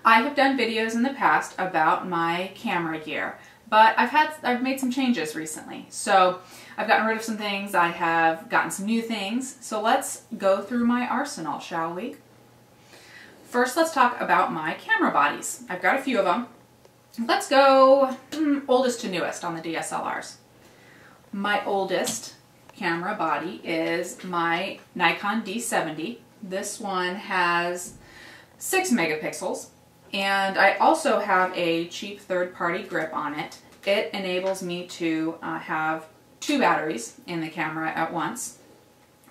I have done videos in the past about my camera gear, but I've made some changes recently. So I've gotten rid of some things, I have gotten some new things. So let's go through my arsenal, shall we? First, let's talk about my camera bodies. I've got a few of them. Let's go oldest to newest on the DSLRs. My oldest camera body is my Nikon D70. This one has 6 megapixels, and I also have a cheap third-party grip on it. It enables me to have 2 batteries in the camera at once,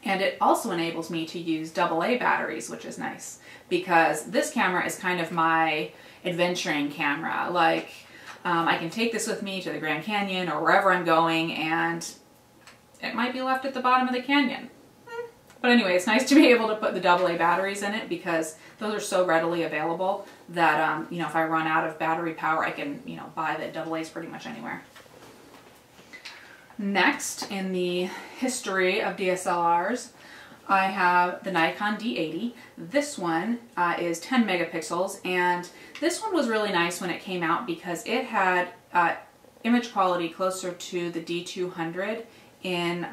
and it also enables me to use AA batteries, which is nice because this camera is kind of my adventuring camera. Like, I can take this with me to the Grand Canyon or wherever I'm going, and it might be left at the bottom of the canyon. But anyway, it's nice to be able to put the AA batteries in it because those are so readily available that, you know, if I run out of battery power, I can, you know, buy the AA's pretty much anywhere. Next, in the history of DSLRs, I have the Nikon D80. This one is 10 megapixels, and this one was really nice when it came out because it had image quality closer to the D200 in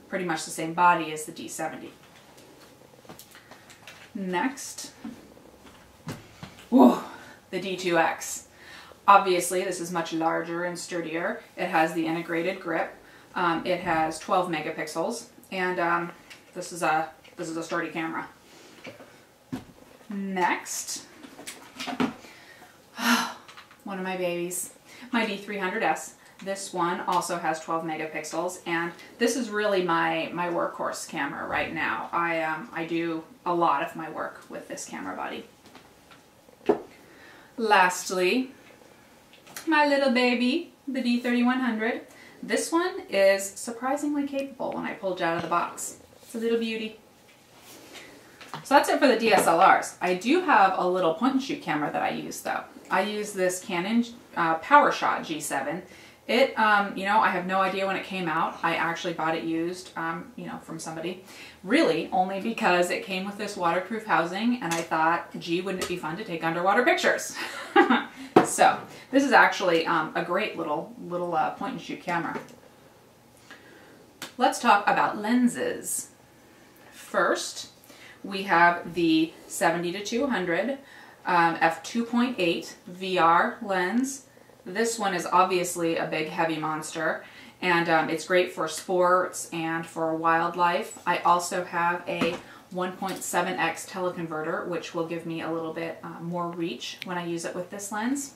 pretty much the same body as the D70. Next, whoa, the D2X. Obviously, this is much larger and sturdier. It has the integrated grip. It has 12 megapixels, and this is a sturdy camera. Next, one of my babies, my D300S. This one also has 12 megapixels, and this is really my workhorse camera right now. I do a lot of my work with this camera body. Lastly, my little baby, the D3100. This one is surprisingly capable when I pulled it out of the box. It's a little beauty. So that's it for the DSLRs. I do have a little point and shoot camera that I use though. I use this Canon Powershot G7. It, you know, I have no idea when it came out. I actually bought it used, you know, from somebody. Really, only because it came with this waterproof housing, and I thought, gee, wouldn't it be fun to take underwater pictures? So, this is actually a great little point and shoot camera. Let's talk about lenses. First, we have the 70-200 f2.8 VR lens. This one is obviously a big heavy monster, and it's great for sports and for wildlife. I also have a 1.7x teleconverter, which will give me a little bit more reach when I use it with this lens.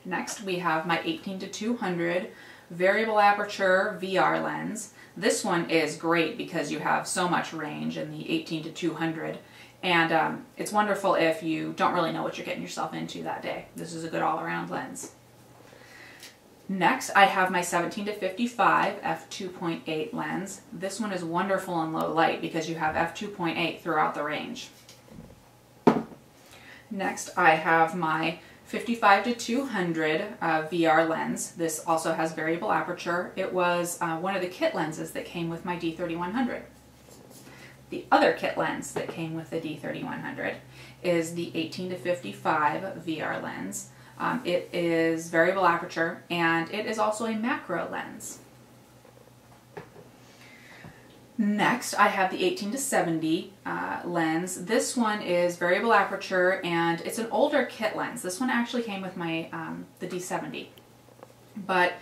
Next, we have my 18-200 variable aperture VR lens. This one is great because you have so much range in the 18-200. And it's wonderful if you don't really know what you're getting yourself into that day. This is a good all-around lens. Next, I have my 17-55 f2.8 lens. This one is wonderful in low light because you have f2.8 throughout the range. Next, I have my 55-200 VR lens. This also has variable aperture. It was one of the kit lenses that came with my D3100. The other kit lens that came with the D3100 is the 18-55 VR lens. It is variable aperture, and it is also a macro lens. Next, I have the 18-70 lens. This one is variable aperture, and it's an older kit lens. This one actually came with my the D70, but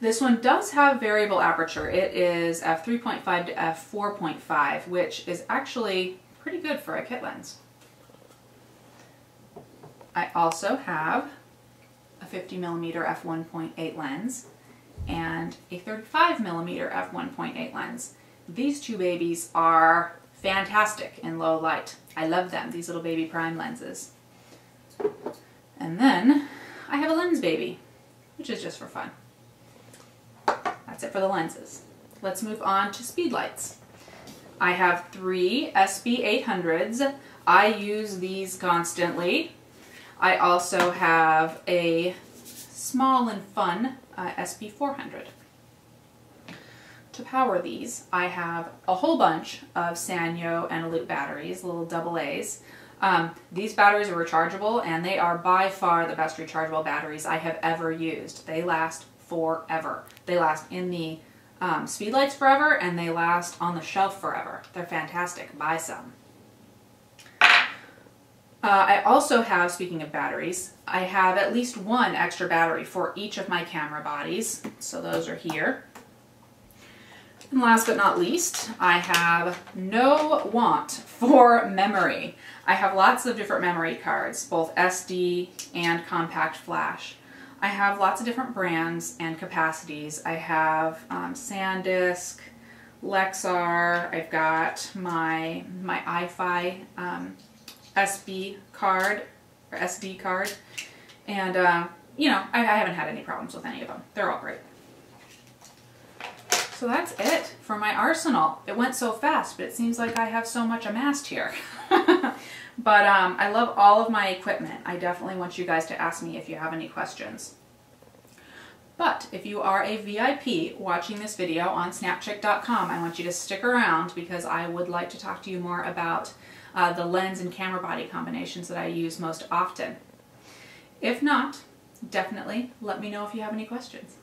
this one does have variable aperture. It is f3.5 to f4.5, which is actually pretty good for a kit lens. I also have a 50mm f1.8 lens and a 35mm f1.8 lens. These two babies are fantastic in low light. I love them, these little baby prime lenses. And then I have a lens baby, which is just for fun. That's it for the lenses. Let's move on to speed lights. I have 3 SB800s. I use these constantly. I also have a small and fun SB400. To power these, I have a whole bunch of Sanyo and Loop batteries, little AA's. These batteries are rechargeable, and they are by far the best rechargeable batteries I have ever used. They last forever. They last in the speed lights forever, and they last on the shelf forever. They're fantastic. Buy some. I also have, speaking of batteries, I have at least one extra battery for each of my camera bodies. So those are here. And last but not least, I have no want for memory. I have lots of different memory cards, both SD and compact flash. I have lots of different brands and capacities. I have SanDisk, Lexar, I've got my iFi SB card, or SD card, and you know, I haven't had any problems with any of them. They're all great. So that's it for my arsenal. It went so fast, but it seems like I have so much amassed here. But I love all of my equipment. I definitely want you guys to ask me if you have any questions. But if you are a VIP watching this video on SnapChick.com, I want you to stick around because I would like to talk to you more about the lens and camera body combinations that I use most often. If not, definitely let me know if you have any questions.